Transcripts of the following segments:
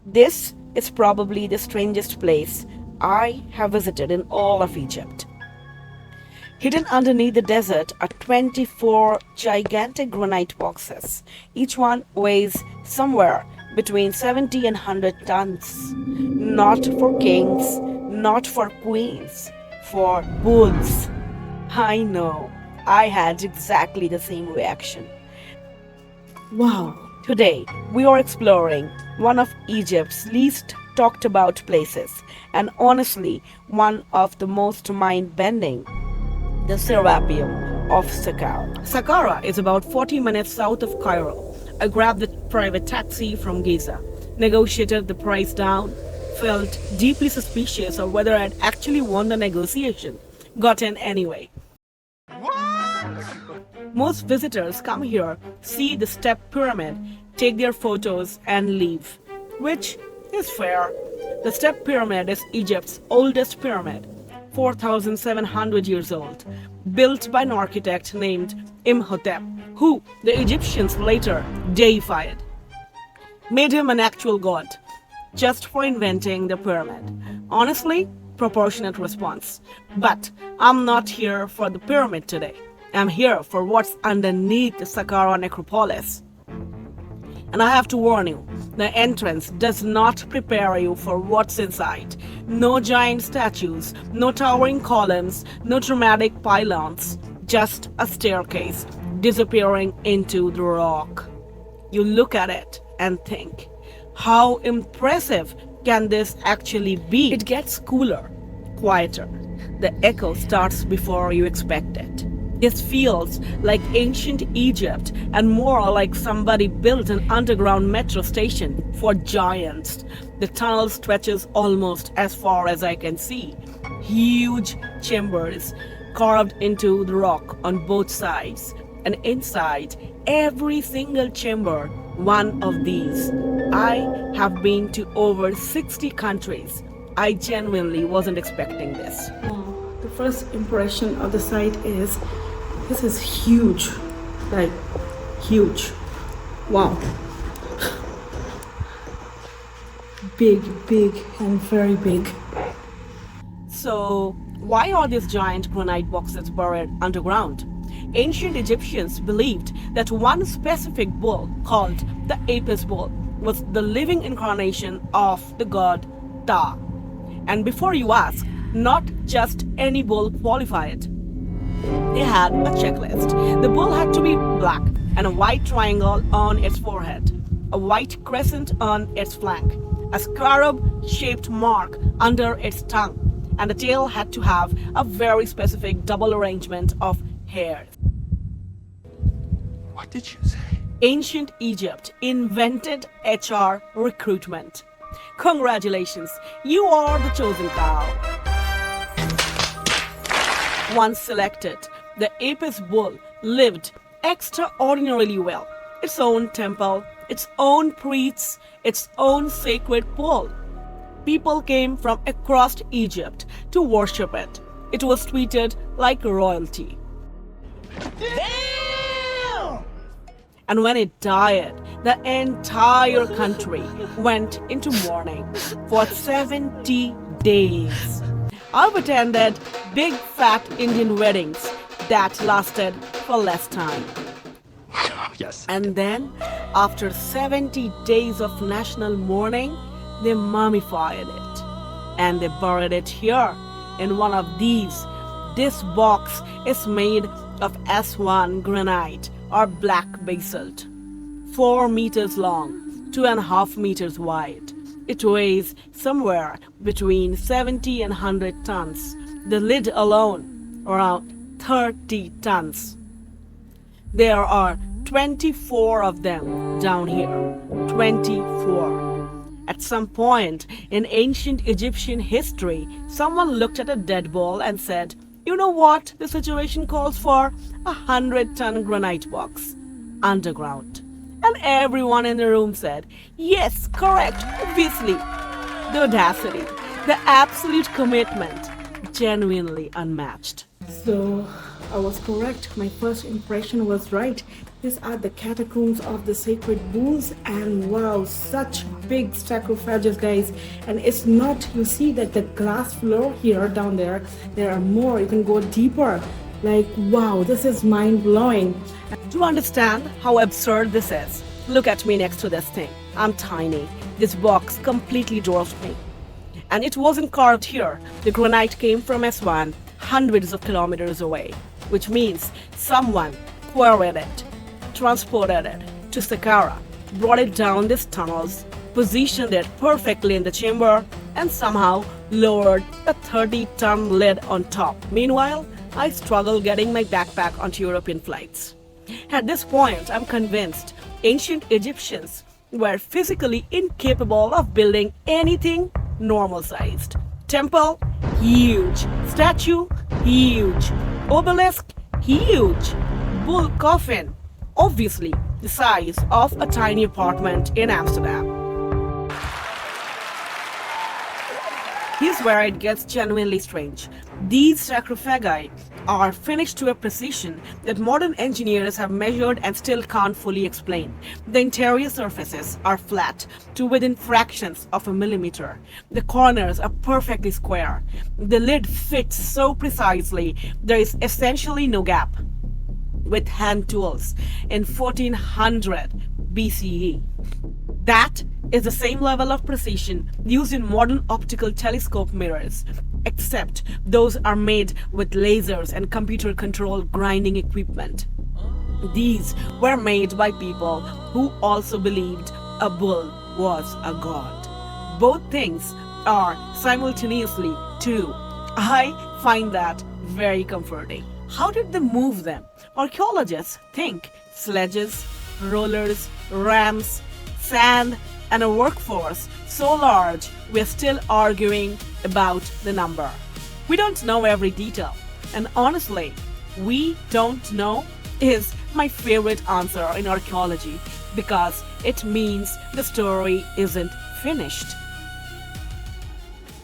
This is probably the strangest place I have visited in all of Egypt. Hidden underneath the desert are 24 gigantic granite boxes. Each one weighs somewhere between 70 and 100 tons. Not for kings, not for queens, for bulls. I know, I had exactly the same reaction. Wow! Today, we are exploring one of Egypt's least talked about places, and honestly, one of the most mind bending, the Serapeum of Saqqara. Saqqara is about 40 minutes south of Cairo. I grabbed the private taxi from Giza, negotiated the price down, felt deeply suspicious of whether I'd actually won the negotiation, got in anyway. Most visitors come here, see the step pyramid, take their photos, and leave, which is fair. The step pyramid is Egypt's oldest pyramid, 4,700 years old, built by an architect named Imhotep, who the Egyptians later deified, made him an actual god, just for inventing the pyramid. Honestly, proportionate response. But I'm not here for the pyramid today. I'm here for what's underneath the Saqqara Necropolis. And I have to warn you, the entrance does not prepare you for what's inside. No giant statues, no towering columns, no dramatic pylons, just a staircase disappearing into the rock. You look at it and think, how impressive can this actually be? It gets cooler, quieter. The echo starts before you expect it. This feels like ancient Egypt and more like somebody built an underground metro station for giants. The tunnel stretches almost as far as I can see. Huge chambers carved into the rock on both sides. And inside every single chamber, one of these. I have been to over 60 countries. I genuinely wasn't expecting this. The first impression of the site is, this is huge, like huge. Wow. Big and very big. So why are these giant granite boxes buried underground? Ancient Egyptians believed that one specific bull, called the Apis bull, was the living incarnation of the god Ta. And before you ask, not just any bull qualified. They had a checklist. The bull had to be black and a white triangle on its forehead, a white crescent on its flank, a scarab-shaped mark under its tongue, and the tail had to have a very specific double arrangement of hairs. What did you say? Ancient Egypt invented HR recruitment. Congratulations, you are the chosen cow. Once selected, the Apis bull lived extraordinarily well. Its own temple, its own priests, its own sacred bull. People came from across Egypt to worship it. It was treated like royalty. Damn! And when it died, the entire country went into mourning for 70 days. I've attended big fat Indian weddings that lasted for less time. Yes. And then, after 70 days of national mourning, they mummified it. And they buried it here in one of these. This box is made of Aswan granite or black basalt. 4 meters long, 2.5 meters wide. It weighs somewhere between 70 and 100 tons. The lid alone, around 30 tons. There are 24 of them down here. 24. At some point in ancient Egyptian history, someone looked at a dead bull and said, you know what the situation calls for? 100-ton granite box. Underground. And everyone in the room said, yes, correct, obviously. The audacity, the absolute commitment, genuinely unmatched. So I was correct. My first impression was right. These are the catacombs of the sacred bulls, and wow, such big sarcophages, guys. And it's not, you see that the glass floor here down there are more, you can go deeper. Like, wow, this is mind-blowing. To understand how absurd this is, look at me next to this thing. I'm tiny. This box completely dwarfs me. And it wasn't carved here. The granite came from Aswan, hundreds of kilometers away, which means someone quarried it, transported it to Saqqara, brought it down these tunnels, positioned it perfectly in the chamber, and somehow lowered a 30-ton lid on top. Meanwhile, I struggle getting my backpack onto European flights. At this point, I'm convinced ancient Egyptians were physically incapable of building anything normal-sized. Temple, huge. Statue, huge. Obelisk, huge. Bull coffin, obviously the size of a tiny apartment in Amsterdam. Here's where it gets genuinely strange. These sarcophagi are finished to a precision that modern engineers have measured and still can't fully explain. The interior surfaces are flat to within fractions of a millimeter. The corners are perfectly square. The lid fits so precisely there is essentially no gap. With hand tools in 1400 BCE. That is the same level of precision used in modern optical telescope mirrors, except those are made with lasers and computer-controlled grinding equipment. These were made by people who also believed a bull was a god. Both things are simultaneously true. I find that very comforting. How did they move them? Archaeologists think sledges, rollers, rams, sand, and a workforce so large we're still arguing about the number. We don't know every detail, and honestly, we don't know is my favorite answer in archaeology because it means the story isn't finished.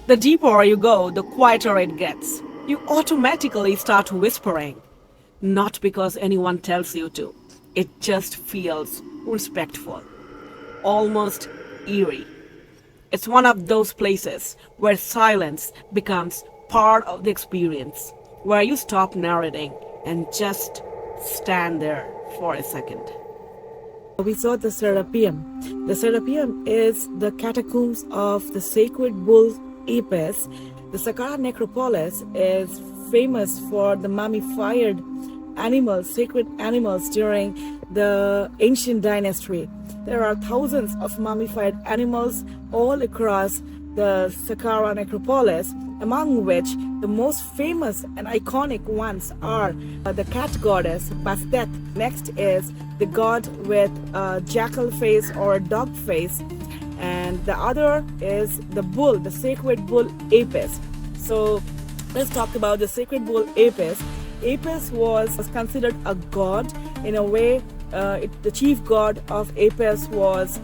The deeper you go, the quieter it gets. You automatically start whispering, not because anyone tells you to. It just feels respectful, almost eerie. It's one of those places where silence becomes part of the experience, where you stop narrating and just stand there for a second. We saw the Serapeum. The Serapeum is the catacombs of the sacred bull Apis. The Saqqara Necropolis is famous for the mummified animals, sacred animals during the ancient dynasty. There are thousands of mummified animals all across the Saqqara Necropolis, among which the most famous and iconic ones are the cat goddess Bastet. Next is the god with a jackal face or a dog face, and the other is the bull, the sacred bull Apis. So let's talk about the sacred bull Apis. Apis was considered a god in a way. The chief god of Apis was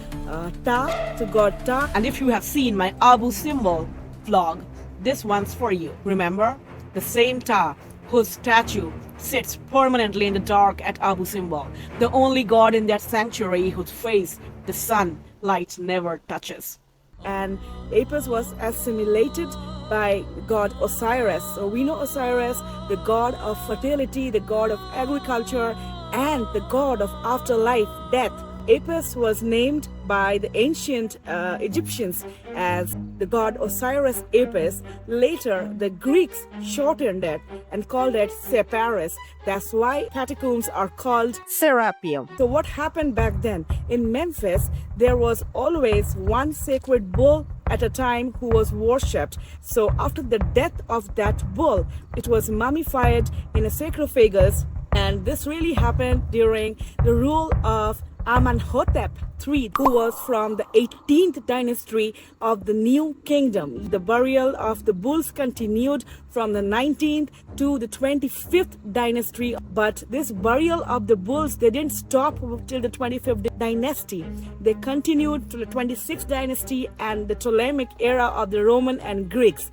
Ta, the god Ta. And if you have seen my Abu Simbel vlog, this one's for you. Remember? The same Ta whose statue sits permanently in the dark at Abu Simbel, the only god in that sanctuary whose face the sunlight never touches. And Apis was assimilated by god Osiris. So we know Osiris, the god of fertility, the god of agriculture, and the god of afterlife, death. Apis was named by the ancient Egyptians as the god Osiris Apis. Later, the Greeks shortened it and called it Separis. That's why catacombs are called Serapeum. So what happened back then? In Memphis, there was always one sacred bull at a time who was worshipped. So after the death of that bull, it was mummified in a sarcophagus. And this really happened during the rule of Amenhotep III, who was from the 18th dynasty of the New Kingdom. The burial of the bulls continued from the 19th to the 25th dynasty, but this burial of the bulls, they didn't stop till the 25th dynasty. They continued to the 26th dynasty and the Ptolemaic era of the Roman and Greeks.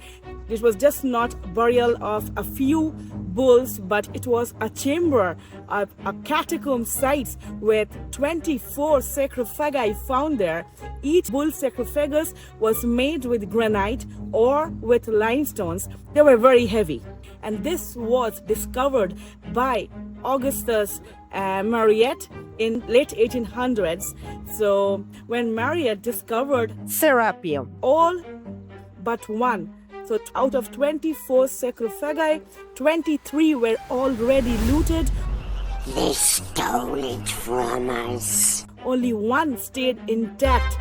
It was just not burial of a few bulls, but it was a chamber, a catacomb site with 24 sarcophagi found there. Each bull sarcophagus was made with granite or with limestones. They were very heavy. And this was discovered by Augustus Mariette in late 1800s. So when Mariette discovered Serapeum. all but one, so out of 24 sarcophagi, 23 were already looted. They stole it from us. Only one stayed intact.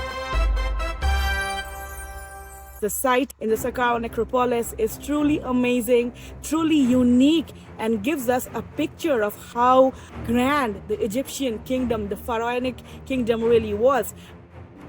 The site in the Saqqara Necropolis is truly amazing, truly unique, and gives us a picture of how grand the Egyptian kingdom, the pharaonic kingdom really was.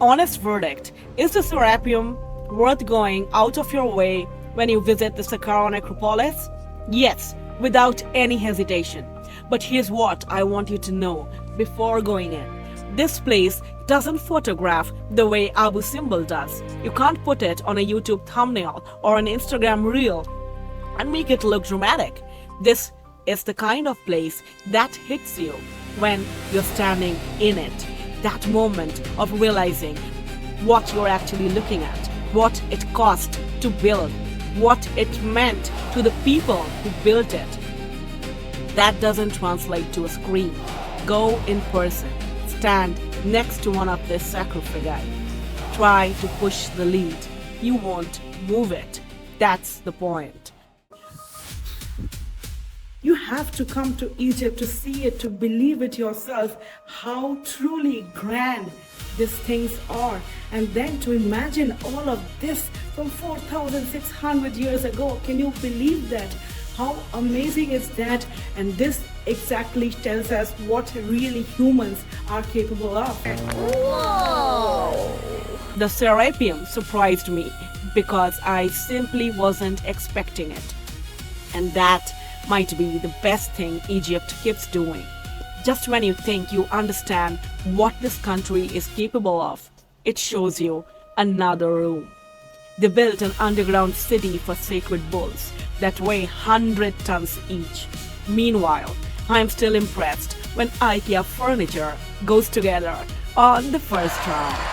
Honest verdict, is the Serapeum worth going out of your way when you visit the Saqqara Necropolis? Yes, without any hesitation. But here's what I want you to know before going in. This place doesn't photograph the way Abu Simbel does. You can't put it on a YouTube thumbnail or an Instagram reel and make it look dramatic. This is the kind of place that hits you when you're standing in it. That moment of realizing what you're actually looking at, what it cost to build, what it meant to the people who built it. That doesn't translate to a screen. Go in person. Stand next to one of these sarcophagi. Try to push the lid. You won't move it. That's the point. You have to come to Egypt to see it, to believe it yourself, how truly grand these things are. And then to imagine all of this from 4,600 years ago. Can you believe that? How amazing is that? And this exactly tells us what really humans are capable of. Whoa! The Serapeum surprised me because I simply wasn't expecting it. And that might be the best thing Egypt keeps doing. Just when you think you understand what this country is capable of, it shows you another room. They built an underground city for sacred bulls that weigh 100 tons each. Meanwhile, I'm still impressed when IKEA furniture goes together on the first try.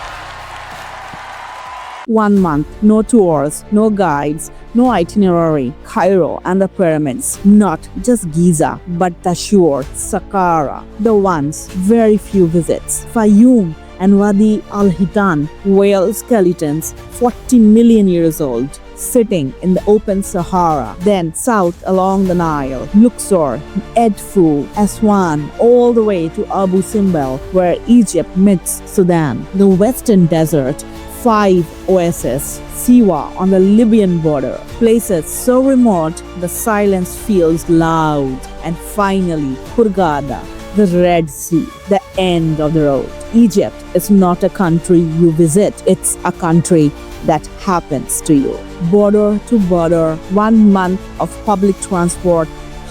1 month, no tours, no guides, no itinerary. Cairo and the pyramids, not just Giza, but Dashur, Saqqara, the ones very few visits. Fayum and Wadi al-Hitan, whale skeletons 40 million years old, sitting in the open Sahara. Then south along the Nile, Luxor, Edfu, Aswan, all the way to Abu Simbel, where Egypt meets Sudan. The western desert, 5 oases, Siwa on the Libyan border, places so remote the silence feels loud. And finally, Hurghada, the Red Sea, the end of the road. Egypt is not a country you visit, it's a country that happens to you. Border to border, 1 month of public transport,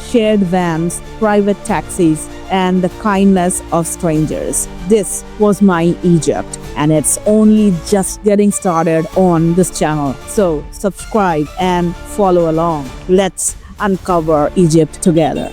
shared vans, private taxis, and the kindness of strangers. This was my Egypt, and it's only just getting started on this channel. So subscribe and follow along. Let's uncover Egypt together.